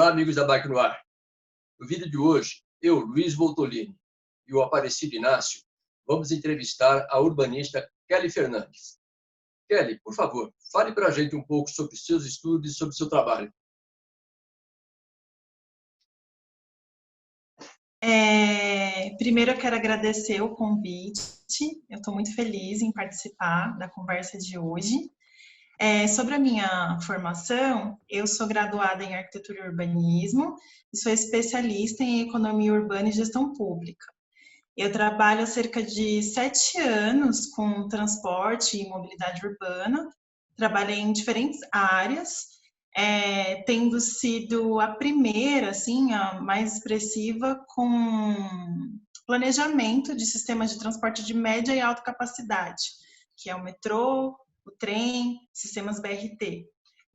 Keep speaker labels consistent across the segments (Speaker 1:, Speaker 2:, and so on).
Speaker 1: Olá, amigos da Bike no Ar. No vídeo de hoje, eu, Luiz Voltolini, e o Aparecido Inácio, vamos entrevistar a urbanista Kelly Fernandes. Kelly, por favor, fale para a gente um pouco sobre seus estudos e sobre seu trabalho.
Speaker 2: Primeiro eu quero agradecer o convite. Eu estou muito feliz em participar da conversa de hoje. Sobre a minha formação, eu sou graduada em Arquitetura e Urbanismo e sou especialista em Economia Urbana e Gestão Pública. Eu trabalho há cerca de 7 anos com transporte e mobilidade urbana. Trabalhei em diferentes áreas, tendo sido a primeira, assim, a mais expressiva com planejamento de sistemas de transporte de média e alta capacidade, que é o metrô, o trem, sistemas BRT.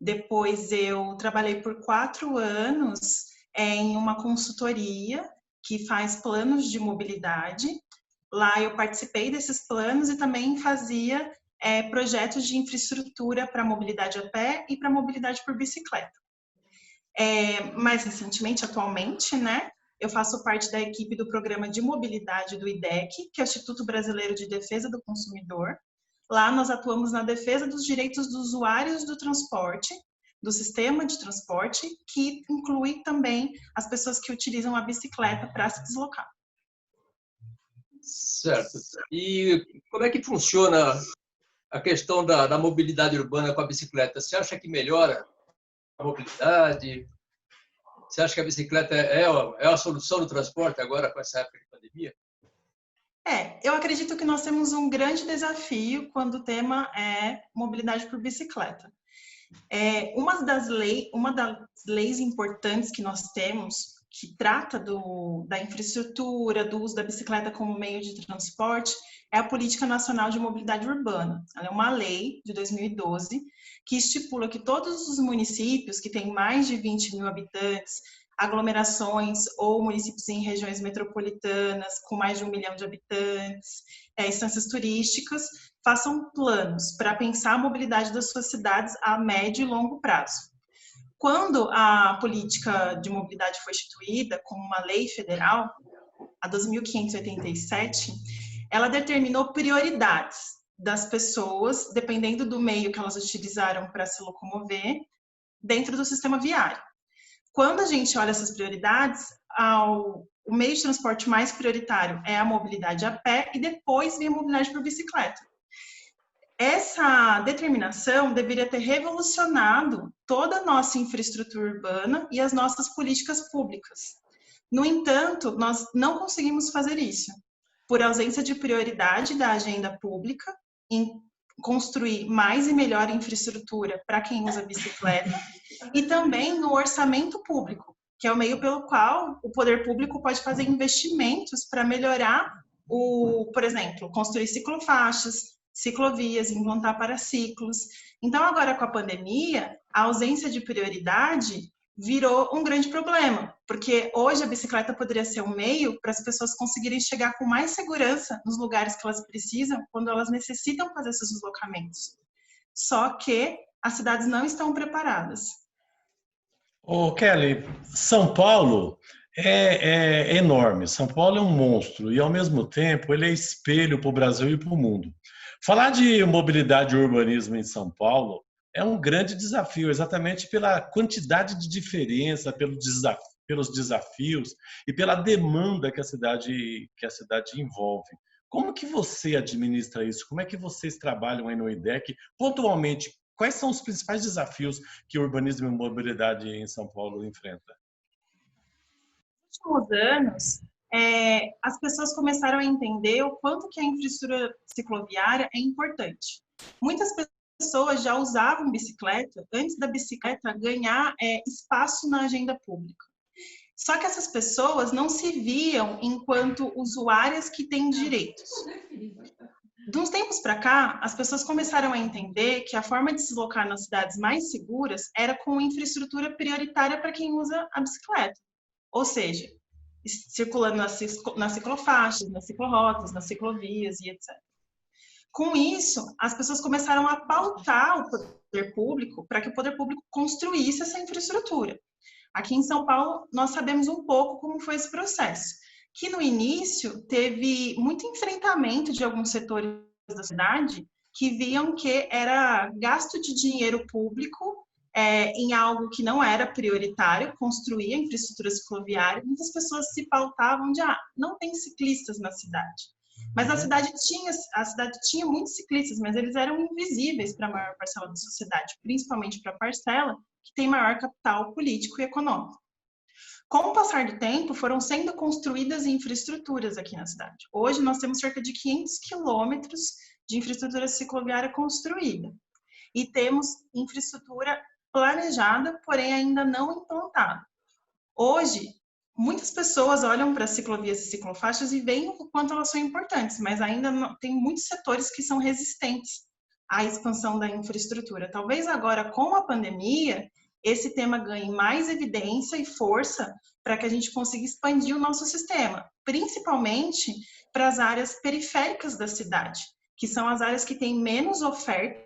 Speaker 2: Depois eu trabalhei por 4 anos em uma consultoria que faz planos de mobilidade. Lá eu participei desses planos e também fazia projetos de infraestrutura para mobilidade a pé e para mobilidade por bicicleta. Mais recentemente, atualmente, né, eu faço parte da equipe do programa de mobilidade do IDEC, que é o Instituto Brasileiro de Defesa do Consumidor. Lá nós atuamos na defesa dos direitos dos usuários do transporte, do sistema de transporte, que inclui também as pessoas que utilizam a bicicleta para se deslocar.
Speaker 1: Certo. E como é que funciona a questão da mobilidade urbana com a bicicleta? Você acha que melhora a mobilidade? Você acha que a bicicleta é a solução do transporte agora com essa época de pandemia?
Speaker 2: Eu acredito que nós temos um grande desafio quando o tema é mobilidade por bicicleta. Uma das leis importantes que nós temos, que trata da infraestrutura, do uso da bicicleta como meio de transporte, é a Política Nacional de Mobilidade Urbana. Ela é uma lei de 2012 que estipula que todos os municípios que têm mais de 20 mil habitantes, aglomerações ou municípios em regiões metropolitanas com mais de 1 milhão de habitantes, instâncias turísticas, façam planos para pensar a mobilidade das suas cidades a médio e longo prazo. Quando a política de mobilidade foi instituída como uma lei federal, a 12.587, ela determinou prioridades das pessoas, dependendo do meio que elas utilizaram para se locomover, dentro do sistema viário. Quando a gente olha essas prioridades, o meio de transporte mais prioritário é a mobilidade a pé e depois vem a mobilidade por bicicleta. Essa determinação deveria ter revolucionado toda a nossa infraestrutura urbana e as nossas políticas públicas. No entanto, nós não conseguimos fazer isso, por ausência de prioridade da agenda pública em construir mais e melhor infraestrutura para quem usa bicicleta e também no orçamento público, que é o meio pelo qual o poder público pode fazer investimentos para melhorar por exemplo, construir ciclofaixas, ciclovias, implantar paraciclos. Então, agora com a pandemia, a ausência de prioridade virou um grande problema, porque hoje a bicicleta poderia ser um meio para as pessoas conseguirem chegar com mais segurança nos lugares que elas precisam, quando elas necessitam fazer esses deslocamentos. Só que as cidades não estão preparadas.
Speaker 3: Kelly, São Paulo é enorme. São Paulo é um monstro e, ao mesmo tempo, ele é espelho para o Brasil e para o mundo. Falar de mobilidade e urbanismo em São Paulo é um grande desafio, exatamente pela quantidade de diferença, pelos desafios e pela demanda que a cidade envolve. Como que você administra isso? Como é que vocês trabalham aí no IDEC? Pontualmente, quais são os principais desafios que o urbanismo e mobilidade em São Paulo enfrenta?
Speaker 2: Nos últimos anos, as pessoas começaram a entender o quanto que a infraestrutura cicloviária é importante. Muitas pessoas já usavam bicicleta antes da bicicleta ganhar espaço na agenda pública. Só que essas pessoas não se viam enquanto usuárias que têm direitos. De uns tempos para cá, as pessoas começaram a entender que a forma de se deslocar nas cidades mais seguras era com infraestrutura prioritária para quem usa a bicicleta. Ou seja, circulando nas ciclofaixas, nas ciclorotas, nas ciclovias e etc. Com isso, as pessoas começaram a pautar o poder público para que o poder público construísse essa infraestrutura. Aqui em São Paulo, nós sabemos um pouco como foi esse processo, que no início teve muito enfrentamento de alguns setores da cidade que viam que era gasto de dinheiro público em algo que não era prioritário, construir a infraestrutura cicloviária. Muitas pessoas se pautavam de, não tem ciclistas na cidade. Mas a cidade tinha muitos ciclistas, mas eles eram invisíveis para a maior parcela da sociedade, principalmente para a parcela que tem maior capital político e econômico. Com o passar do tempo, foram sendo construídas infraestruturas aqui na cidade. Hoje, nós temos cerca de 500 quilômetros de infraestrutura cicloviária construída. E temos infraestrutura planejada, porém ainda não implantada. Hoje, muitas pessoas olham para as ciclovias e ciclofaixas e veem o quanto elas são importantes, mas ainda não, tem muitos setores que são resistentes à expansão da infraestrutura. Talvez agora, com a pandemia, esse tema ganhe mais evidência e força para que a gente consiga expandir o nosso sistema, principalmente para as áreas periféricas da cidade, que são as áreas que têm menos oferta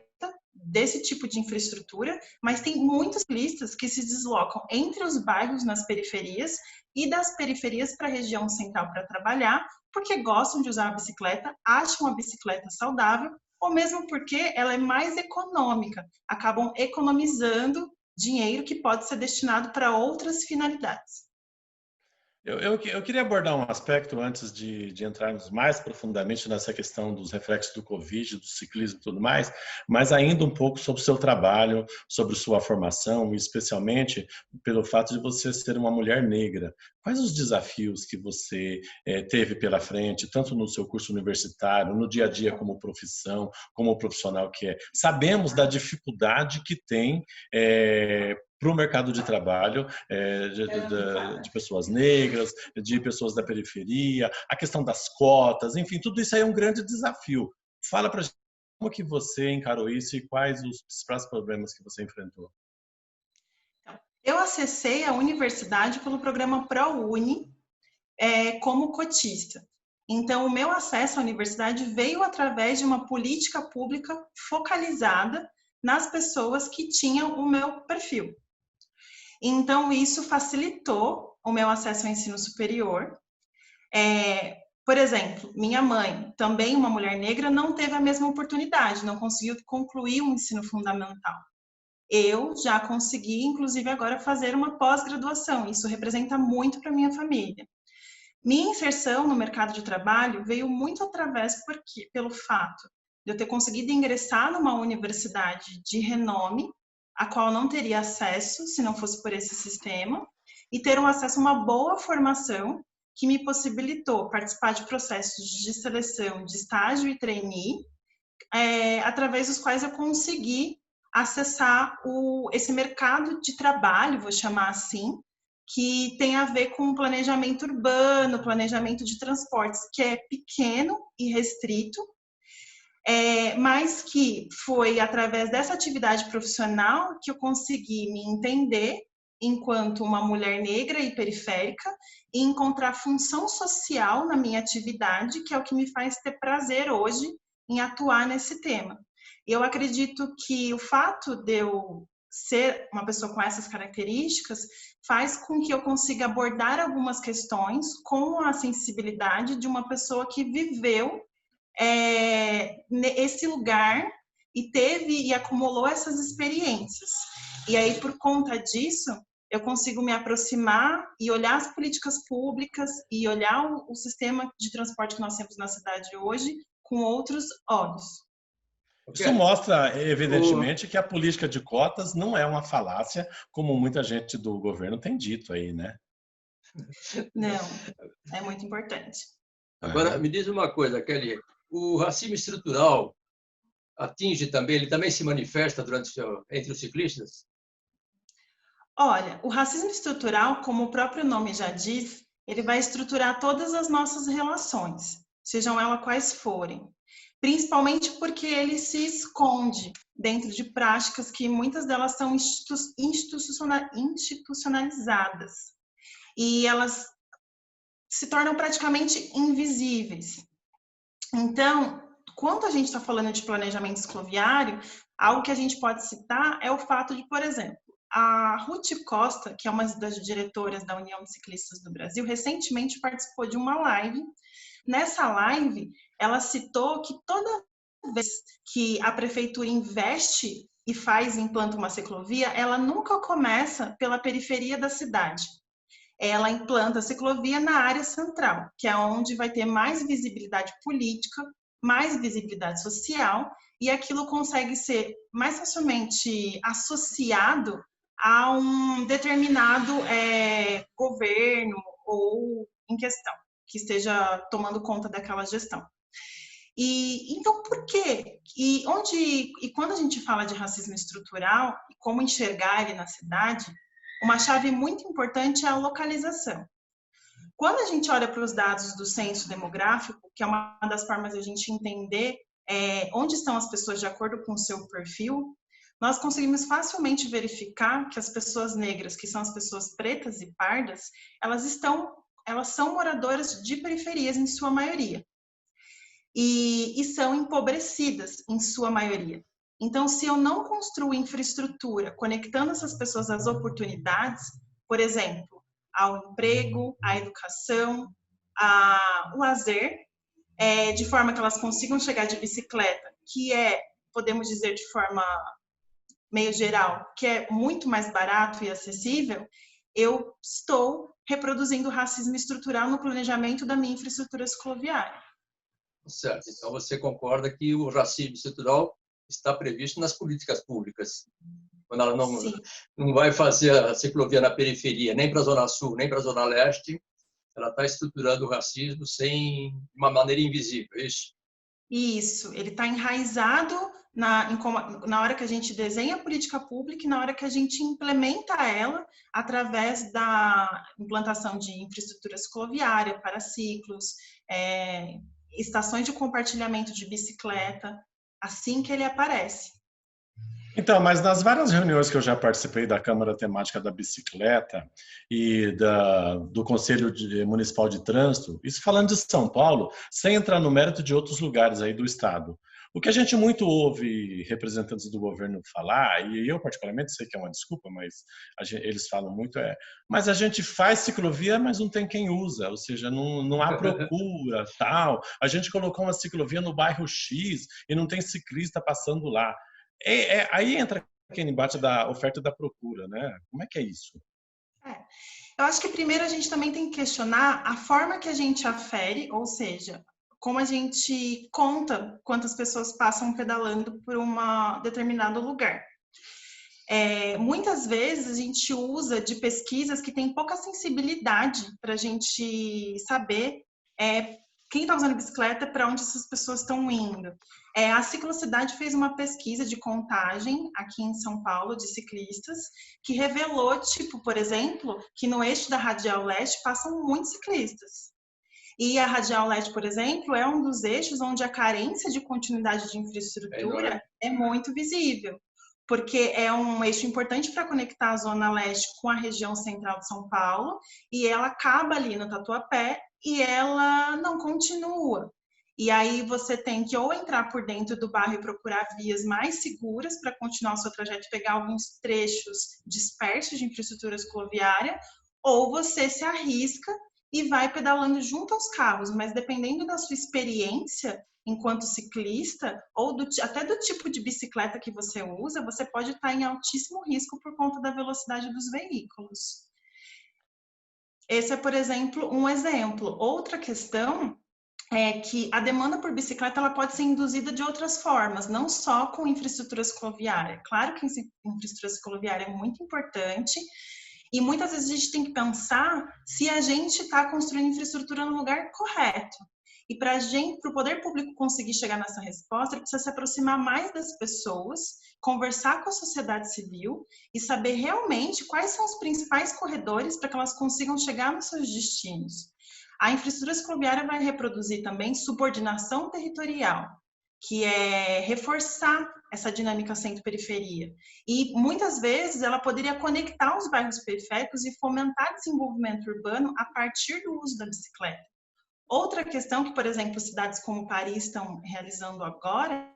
Speaker 2: desse tipo de infraestrutura, mas tem muitos ciclistas que se deslocam entre os bairros nas periferias e das periferias para a região central para trabalhar, porque gostam de usar a bicicleta, acham a bicicleta saudável, ou mesmo porque ela é mais econômica, acabam economizando dinheiro que pode ser destinado para outras finalidades.
Speaker 3: Eu queria abordar um aspecto antes de entrarmos mais profundamente nessa questão dos reflexos do Covid, do ciclismo e tudo mais, mas ainda um pouco sobre o seu trabalho, sobre sua formação, e especialmente pelo fato de você ser uma mulher negra. Quais os desafios que você teve pela frente, tanto no seu curso universitário, no dia a dia como profissão, como profissional que é? Sabemos da dificuldade que tem para o mercado de trabalho de pessoas negras, de pessoas da periferia, a questão das cotas, enfim, tudo isso aí é um grande desafio. Fala para a gente como que você encarou isso e quais os principais problemas que você enfrentou.
Speaker 2: Eu acessei a universidade pelo programa ProUni como cotista. Então, o meu acesso à universidade veio através de uma política pública focalizada nas pessoas que tinham o meu perfil. Então, isso facilitou o meu acesso ao ensino superior. Por exemplo, minha mãe, também uma mulher negra, não teve a mesma oportunidade, não conseguiu concluir o ensino fundamental. Eu já consegui, inclusive, agora fazer uma pós-graduação. Isso representa muito para minha família. Minha inserção no mercado de trabalho veio muito pelo fato de eu ter conseguido ingressar numa universidade de renome, a qual não teria acesso se não fosse por esse sistema, e ter um acesso a uma boa formação que me possibilitou participar de processos de seleção de estágio e trainee, através dos quais eu consegui acessar esse mercado de trabalho, vou chamar assim, que tem a ver com planejamento urbano, planejamento de transportes, que é pequeno e restrito, mas que foi através dessa atividade profissional que eu consegui me entender enquanto uma mulher negra e periférica e encontrar função social na minha atividade, que é o que me faz ter prazer hoje em atuar nesse tema. Eu acredito que o fato de eu ser uma pessoa com essas características faz com que eu consiga abordar algumas questões com a sensibilidade de uma pessoa que viveu esse lugar e teve e acumulou essas experiências. E aí, por conta disso, eu consigo me aproximar e olhar as políticas públicas e olhar o sistema de transporte que nós temos na cidade hoje com outros olhos.
Speaker 3: Isso mostra, evidentemente, que a política de cotas não é uma falácia, como muita gente do governo tem dito aí, né?
Speaker 2: Não, é muito importante.
Speaker 1: Agora, me diz uma coisa, Kelly, o racismo estrutural ele também se manifesta entre os ciclistas?
Speaker 2: Olha, o racismo estrutural, como o próprio nome já diz, ele vai estruturar todas as nossas relações, sejam elas quais forem. Principalmente porque ele se esconde dentro de práticas que muitas delas são institucionalizadas. E elas se tornam praticamente invisíveis. Então, quando a gente está falando de planejamento cicloviário, algo que a gente pode citar é o fato de, por exemplo, A Ruth Costa, que é uma das diretoras da União de Ciclistas do Brasil, recentemente participou de uma live. Nessa live, ela citou que toda vez que a prefeitura investe e implanta uma ciclovia, ela nunca começa pela periferia da cidade. Ela implanta a ciclovia na área central, que é onde vai ter mais visibilidade política, mais visibilidade social, e aquilo consegue ser mais facilmente associado a um determinado governo ou em questão, que esteja tomando conta daquela gestão. E então, por quê? E quando a gente fala de racismo estrutural, como enxergar ele na cidade, uma chave muito importante é a localização. Quando a gente olha para os dados do censo demográfico, que é uma das formas de a gente entender onde estão as pessoas de acordo com o seu perfil, nós conseguimos facilmente verificar que as pessoas negras, que são as pessoas pretas e pardas, elas são moradoras de periferias em sua maioria. E são empobrecidas em sua maioria. Então, se eu não construo infraestrutura conectando essas pessoas às oportunidades, por exemplo, ao emprego, à educação, ao lazer, de forma que elas consigam chegar de bicicleta, que podemos dizer de forma meio geral, que é muito mais barato e acessível, eu estou reproduzindo racismo estrutural no planejamento da minha infraestrutura cicloviária.
Speaker 1: Certo. Então, você concorda que o racismo estrutural está previsto nas políticas públicas? Quando ela não vai fazer a ciclovia na periferia, nem para a Zona Sul, nem para a Zona Leste, ela está estruturando o racismo de uma maneira invisível, é isso?
Speaker 2: Isso. Ele está enraizado na hora que a gente desenha a política pública e na hora que a gente implementa ela através da implantação de infraestrutura cicloviária para ciclos, estações de compartilhamento de bicicleta, assim que ele aparece.
Speaker 3: Então, mas nas várias reuniões que eu já participei da Câmara Temática da Bicicleta e do Conselho Municipal de Trânsito, isso falando de São Paulo, sem entrar no mérito de outros lugares aí do estado. O que a gente muito ouve representantes do governo falar, e eu particularmente sei que é uma desculpa, mas eles falam muito, mas a gente faz ciclovia, mas não tem quem usa, ou seja, não há procura, tal. A gente colocou uma ciclovia no bairro X e não tem ciclista passando lá. Aí entra aquele embate da oferta e da procura, né? Como é que é isso?
Speaker 2: Eu acho que primeiro a gente também tem que questionar a forma que a gente afere, ou seja, como a gente conta quantas pessoas passam pedalando por um determinado lugar. Muitas vezes a gente usa de pesquisas que têm pouca sensibilidade para a gente saber quem está usando bicicleta, para onde essas pessoas estão indo. A Ciclocidade fez uma pesquisa de contagem aqui em São Paulo de ciclistas que revelou, por exemplo, que no eixo da Radial Leste passam muitos ciclistas. E a Radial Leste, por exemplo, é um dos eixos onde a carência de continuidade de infraestrutura é muito visível, porque é um eixo importante para conectar a Zona Leste com a região central de São Paulo, e ela acaba ali no Tatuapé e ela não continua. E aí você tem que ou entrar por dentro do bairro e procurar vias mais seguras para continuar o seu trajeto, pegar alguns trechos dispersos de infraestrutura cicloviária, ou você se arrisca e vai pedalando junto aos carros, mas dependendo da sua experiência enquanto ciclista, ou até do tipo de bicicleta que você usa, você pode estar em altíssimo risco por conta da velocidade dos veículos. Esse é, por exemplo, um exemplo. Outra questão é que a demanda por bicicleta ela pode ser induzida de outras formas, não só com infraestrutura cicloviária. Claro que a infraestrutura cicloviária é muito importante, e muitas vezes a gente tem que pensar se a gente está construindo infraestrutura no lugar correto. E para o poder público conseguir chegar nessa resposta, ele precisa se aproximar mais das pessoas, conversar com a sociedade civil e saber realmente quais são os principais corredores para que elas consigam chegar nos seus destinos. A infraestrutura cicloviária vai reproduzir também subordinação territorial, que é reforçar essa dinâmica centro-periferia. E, muitas vezes, ela poderia conectar os bairros periféricos e fomentar desenvolvimento urbano a partir do uso da bicicleta. Outra questão que, por exemplo, cidades como Paris estão realizando agora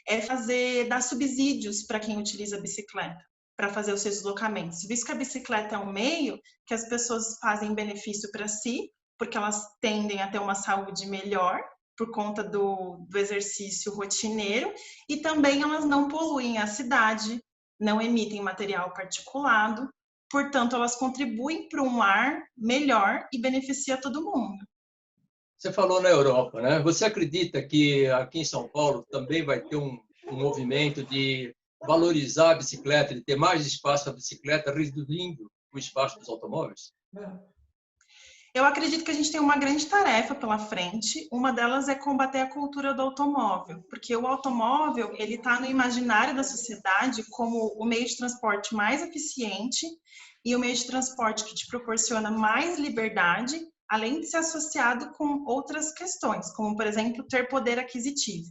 Speaker 2: é dar subsídios para quem utiliza a bicicleta. para fazer os seus deslocamentos, visto que a bicicleta é um meio que as pessoas fazem benefício para si, porque elas tendem a ter uma saúde melhor por conta do exercício rotineiro, e também elas não poluem a cidade, não emitem material particulado, portanto, elas contribuem para um ar melhor e beneficia todo mundo.
Speaker 1: Você falou na Europa, né? Você acredita que aqui em São Paulo também vai ter um movimento de valorizar a bicicleta, de ter mais espaço para a bicicleta, reduzindo o espaço dos automóveis?
Speaker 2: Eu acredito que a gente tem uma grande tarefa pela frente. Uma delas é combater a cultura do automóvel, porque o automóvel ele está no imaginário da sociedade como o meio de transporte mais eficiente e o meio de transporte que te proporciona mais liberdade, além de ser associado com outras questões, como, por exemplo, ter poder aquisitivo.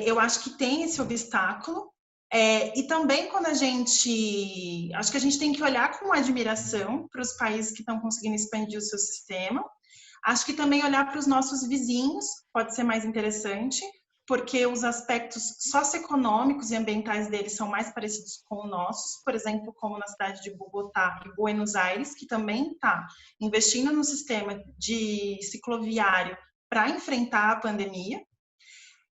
Speaker 2: Eu acho que tem esse obstáculo. E também quando acho que a gente tem que olhar com admiração para os países que estão conseguindo expandir o seu sistema. Acho que também olhar para os nossos vizinhos pode ser mais interessante, porque os aspectos socioeconômicos e ambientais deles são mais parecidos com os nossos, por exemplo, como na cidade de Bogotá e Buenos Aires, que também está investindo no sistema de cicloviário para enfrentar a pandemia.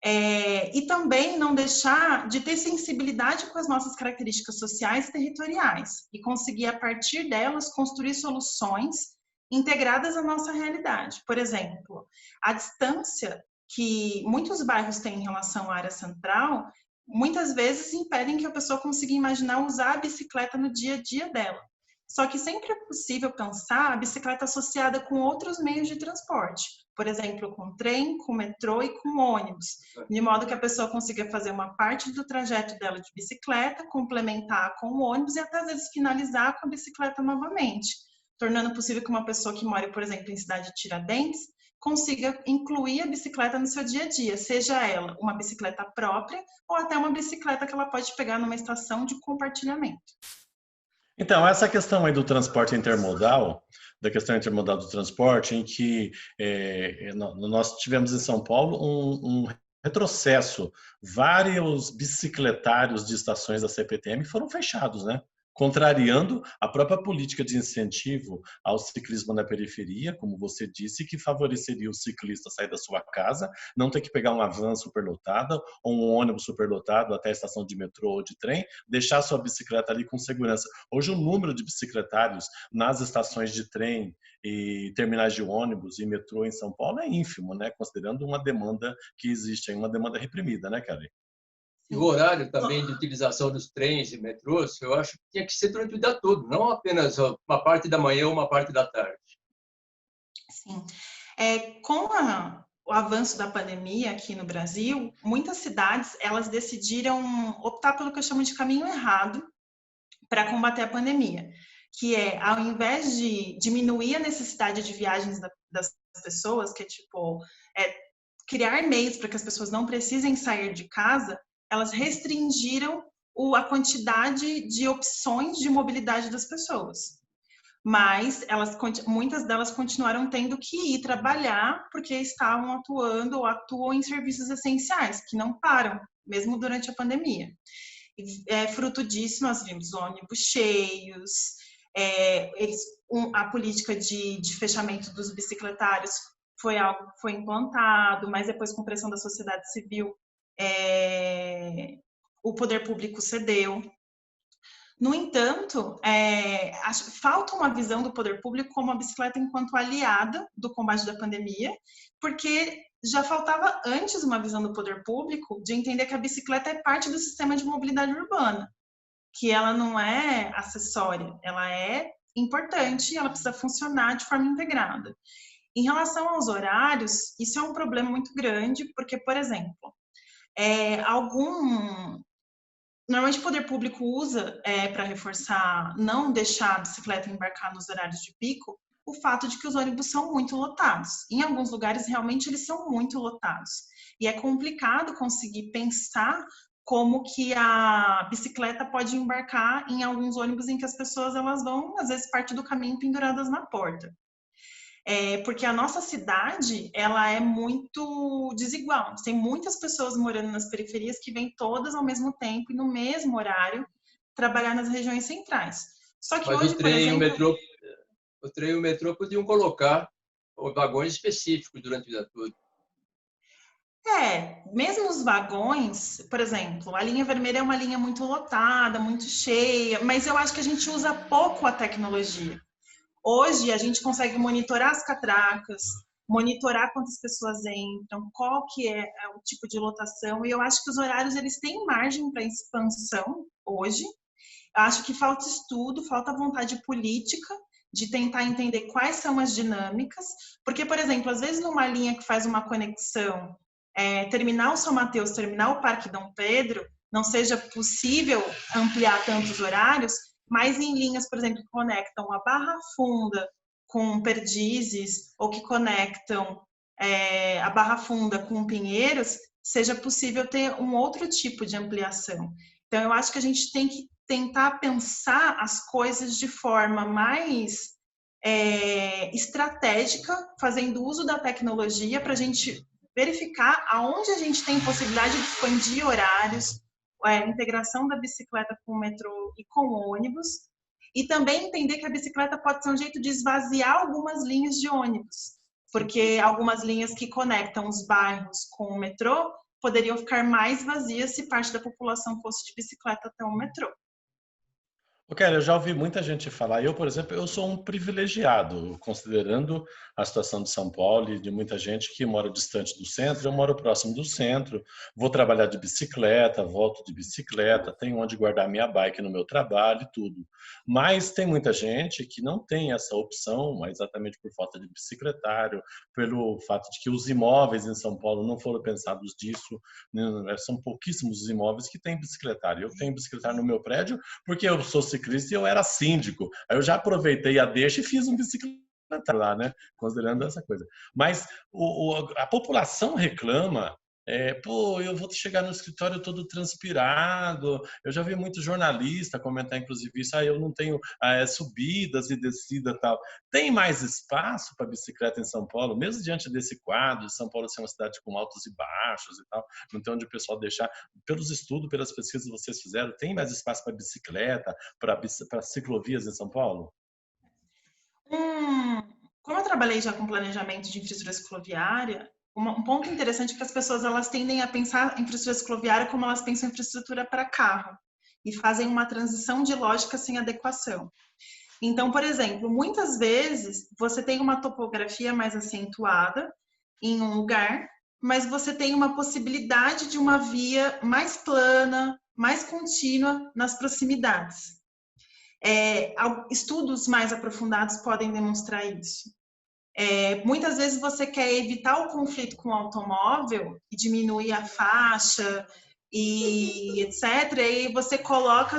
Speaker 2: E também não deixar de ter sensibilidade com as nossas características sociais e territoriais e conseguir, a partir delas, construir soluções integradas à nossa realidade. Por exemplo, a distância que muitos bairros têm em relação à área central, muitas vezes impedem que a pessoa consiga imaginar usar a bicicleta no dia a dia dela. Só que sempre é possível pensar a bicicleta associada com outros meios de transporte, por exemplo, com trem, com metrô e com ônibus, de modo que a pessoa consiga fazer uma parte do trajeto dela de bicicleta, complementar com o ônibus e até às vezes finalizar com a bicicleta novamente, tornando possível que uma pessoa que mora, por exemplo, em cidade de Tiradentes, consiga incluir a bicicleta no seu dia a dia, seja ela uma bicicleta própria ou até uma bicicleta que ela pode pegar numa estação de compartilhamento.
Speaker 3: Então, essa questão aí do transporte intermodal, da questão intermodal do transporte, em que nós tivemos em São Paulo um retrocesso. Vários bicicletários de estações da CPTM foram fechados, né? Contrariando a própria política de incentivo ao ciclismo na periferia, como você disse, que favoreceria o ciclista sair da sua casa, não ter que pegar uma van superlotada ou um ônibus superlotado até a estação de metrô ou de trem, deixar sua bicicleta ali com segurança. Hoje o número de bicicletários nas estações de trem e terminais de ônibus e metrô em São Paulo é ínfimo, né? Considerando uma demanda que existe aí, uma demanda reprimida, né, Kelly?
Speaker 1: E o horário também de utilização dos trens e metrôs, eu acho que tinha que ser durante o dia todo, não apenas uma parte da manhã ou uma parte da tarde.
Speaker 2: Sim. Com o avanço da pandemia aqui no Brasil, muitas cidades elas decidiram optar pelo que eu chamo de caminho errado para combater a pandemia, que ao invés de diminuir a necessidade de viagens das pessoas, que é criar meios para que as pessoas não precisem sair de casa, elas restringiram a quantidade de opções de mobilidade das pessoas. Mas muitas delas continuaram tendo que ir trabalhar porque estavam atuando ou atuam em serviços essenciais, que não param, mesmo durante a pandemia. Fruto disso, nós vimos ônibus cheios, a política de fechamento dos bicicletários foi algo que foi implantado, mas depois, com pressão da sociedade civil, o poder público cedeu. No entanto, falta uma visão do poder público como a bicicleta enquanto aliada do combate da pandemia, porque já faltava antes uma visão do poder público de entender que a bicicleta é parte do sistema de mobilidade urbana, que ela não é acessória, ela é importante e ela precisa funcionar de forma integrada. Em relação aos horários, isso é um problema muito grande, porque, por exemplo, normalmente o poder público usa para reforçar, não deixar a bicicleta embarcar nos horários de pico, o fato de que os ônibus são muito lotados. Em alguns lugares, realmente, eles são muito lotados. E é complicado conseguir pensar como que a bicicleta pode embarcar em alguns ônibus em que as pessoas elas vão, às vezes, parte do caminho penduradas na porta. Porque a nossa cidade, ela é muito desigual. Tem muitas pessoas morando nas periferias que vêm todas ao mesmo tempo e no mesmo horário trabalhar nas regiões centrais. Só que
Speaker 1: Mas
Speaker 2: hoje,
Speaker 1: o trem
Speaker 2: por exemplo...
Speaker 1: e o metrô podiam colocar vagões específicos durante a vida toda.
Speaker 2: Mesmo os vagões, por exemplo, a linha vermelha é uma linha muito lotada, muito cheia, mas eu acho que a gente usa pouco a tecnologia. Hoje a gente consegue monitorar as catracas, monitorar quantas pessoas entram, qual que é o tipo de lotação, e eu acho que os horários eles têm margem para expansão hoje. Eu acho que falta estudo, falta vontade política de tentar entender quais são as dinâmicas, porque, por exemplo, às vezes numa linha que faz uma conexão terminal São Mateus, terminal Parque Dom Pedro, não seja possível ampliar tantos horários, mas em linhas, por exemplo, que conectam a Barra Funda com Perdizes, ou que conectam a Barra Funda com Pinheiros, seja possível ter um outro tipo de ampliação. Então, eu acho que a gente tem que tentar pensar as coisas de forma mais estratégica, fazendo uso da tecnologia para a gente verificar aonde a gente tem possibilidade de expandir horários, a integração da bicicleta com o metrô e com o ônibus, e também entender que a bicicleta pode ser um jeito de esvaziar algumas linhas de ônibus, porque algumas linhas que conectam os bairros com o metrô poderiam ficar mais vazias se parte da população fosse de bicicleta até o metrô.
Speaker 3: Kelly, eu já ouvi muita gente falar, eu, por exemplo, eu sou um privilegiado, considerando a situação de São Paulo e de muita gente que mora distante do centro, eu moro próximo do centro, vou trabalhar de bicicleta, volto de bicicleta, tenho onde guardar minha bike no meu trabalho e tudo. Mas tem muita gente que não tem essa opção, exatamente por falta de bicicletário, pelo fato de que os imóveis em São Paulo não foram pensados disso, são pouquíssimos os imóveis que têm bicicletário. Eu tenho bicicletário no meu prédio porque eu sou ciclista e eu era síndico. Aí eu já aproveitei a deixa e fiz um bicicletário lá, né? Considerando essa coisa. Mas a população reclama, eu vou chegar no escritório todo transpirado. Eu já vi muito jornalista comentar, inclusive, isso, eu não tenho subidas e descidas e tal. Tem mais espaço para bicicleta em São Paulo, mesmo diante desse quadro, São Paulo ser uma cidade com altos e baixos e tal, não tem onde o pessoal deixar, pelos estudos, pelas pesquisas que vocês fizeram, tem mais espaço para bicicleta, para ciclovias em São Paulo?
Speaker 2: Como eu trabalhei já com planejamento de infraestrutura cicloviária, um ponto interessante é que as pessoas elas tendem a pensar infraestrutura cicloviária como elas pensam infraestrutura para carro e fazem uma transição de lógica sem adequação. Então, por exemplo, muitas vezes você tem uma topografia mais acentuada em um lugar, mas você tem uma possibilidade de uma via mais plana, mais contínua nas proximidades. Estudos mais aprofundados podem demonstrar isso. Muitas vezes você quer evitar o conflito com o automóvel e diminuir a faixa e etc. E você coloca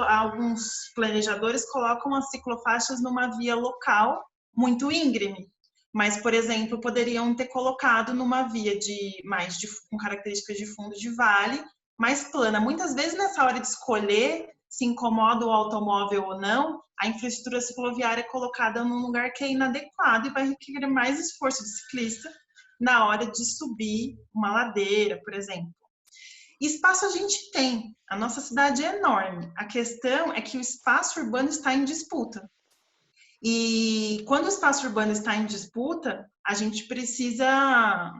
Speaker 2: alguns planejadores colocam as ciclofaixas numa via local muito íngreme, mas, por exemplo, poderiam ter colocado numa via com características de fundo de vale mais plana. Muitas vezes nessa hora de escolher se incomoda o automóvel ou não, a infraestrutura cicloviária é colocada num lugar que é inadequado e vai requerer mais esforço de ciclista na hora de subir uma ladeira, por exemplo. Espaço a gente tem, a nossa cidade é enorme. A questão é que o espaço urbano está em disputa. E quando o espaço urbano está em disputa, a gente precisa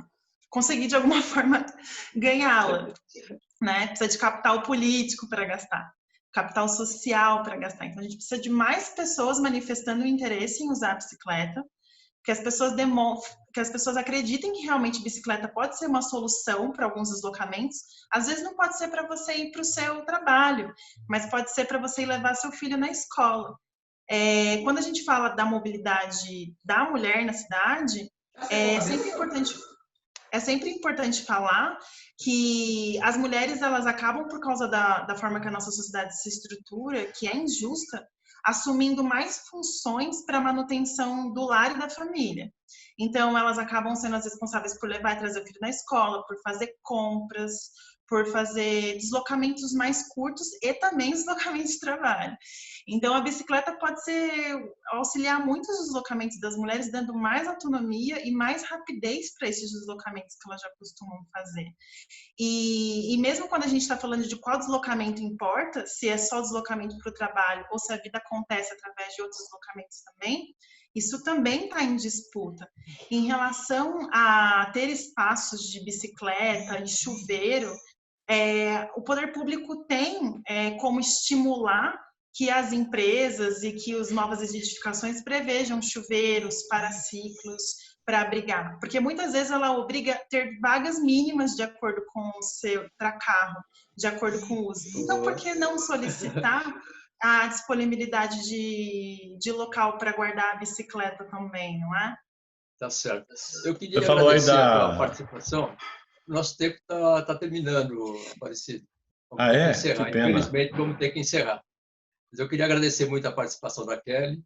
Speaker 2: conseguir de alguma forma ganhá-la, né? Precisa de capital político para gastar, capital social para gastar. Então, a gente precisa de mais pessoas manifestando interesse em usar a bicicleta, que as pessoas acreditem que realmente bicicleta pode ser uma solução para alguns deslocamentos. Às vezes não pode ser para você ir para o seu trabalho, mas pode ser para você ir levar seu filho na escola. Quando a gente fala da mobilidade da mulher na cidade, é sempre importante falar que as mulheres elas acabam, por causa da forma que a nossa sociedade se estrutura, que é injusta, assumindo mais funções para a manutenção do lar e da família. Então, elas acabam sendo as responsáveis por levar e trazer o filho na escola, por fazer compras, por fazer deslocamentos mais curtos e também deslocamentos de trabalho. Então, a bicicleta pode auxiliar muito os deslocamentos das mulheres, dando mais autonomia e mais rapidez para esses deslocamentos que elas já costumam fazer. E mesmo quando a gente está falando de qual deslocamento importa, se é só deslocamento para o trabalho ou se a vida acontece através de outros deslocamentos também, isso também está em disputa. Em relação a ter espaços de bicicleta e chuveiro, o poder público tem como estimular que as empresas e que as novas edificações prevejam chuveiros para ciclos, para abrigar. Porque muitas vezes ela obriga a ter vagas mínimas de acordo com o seu para carro, de acordo com o uso. Então, por que não solicitar a disponibilidade de local para guardar a bicicleta também, não é?
Speaker 1: Tá certo. Eu queria agradecer a tua participação. Nosso tempo está terminando, Aparecido.
Speaker 3: Vamos ter que
Speaker 1: encerrar.
Speaker 3: Que pena.
Speaker 1: Infelizmente, vamos ter que encerrar. Mas eu queria agradecer muito a participação da Kelly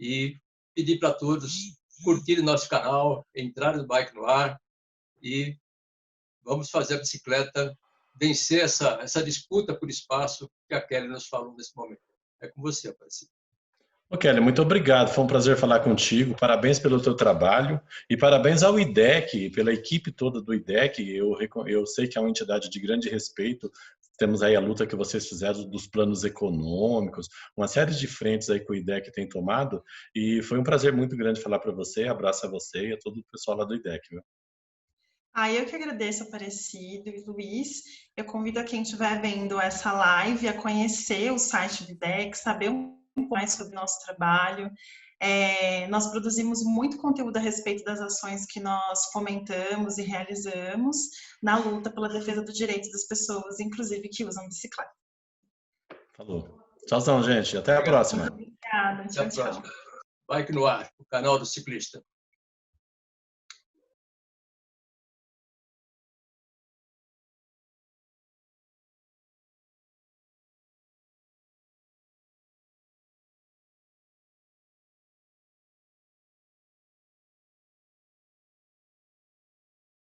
Speaker 1: e pedir para todos curtirem nosso canal, entrarem no Bike no Ar e vamos fazer a bicicleta vencer essa disputa por espaço que a Kelly nos falou nesse momento. É com você, Aparecido.
Speaker 3: Kelly, muito obrigado. Foi um prazer falar contigo. Parabéns pelo teu trabalho e parabéns ao IDEC, pela equipe toda do IDEC. Eu sei que é uma entidade de grande respeito. Temos aí a luta que vocês fizeram dos planos econômicos, uma série de frentes aí que o IDEC tem tomado. E foi um prazer muito grande falar para você. Abraço a você e a todo o pessoal lá do IDEC. Viu?
Speaker 2: Eu que agradeço, Aparecido e Luiz. Eu convido a quem estiver vendo essa live a conhecer o site do IDEC, saber um pouco mais sobre o nosso trabalho. Nós produzimos muito conteúdo a respeito das ações que nós fomentamos e realizamos na luta pela defesa do direito das pessoas, inclusive que usam bicicleta.
Speaker 3: Falou. Tchauzão, gente. Até a próxima.
Speaker 2: Obrigada.
Speaker 1: Até a próxima. Bike no Ar, o canal do ciclista.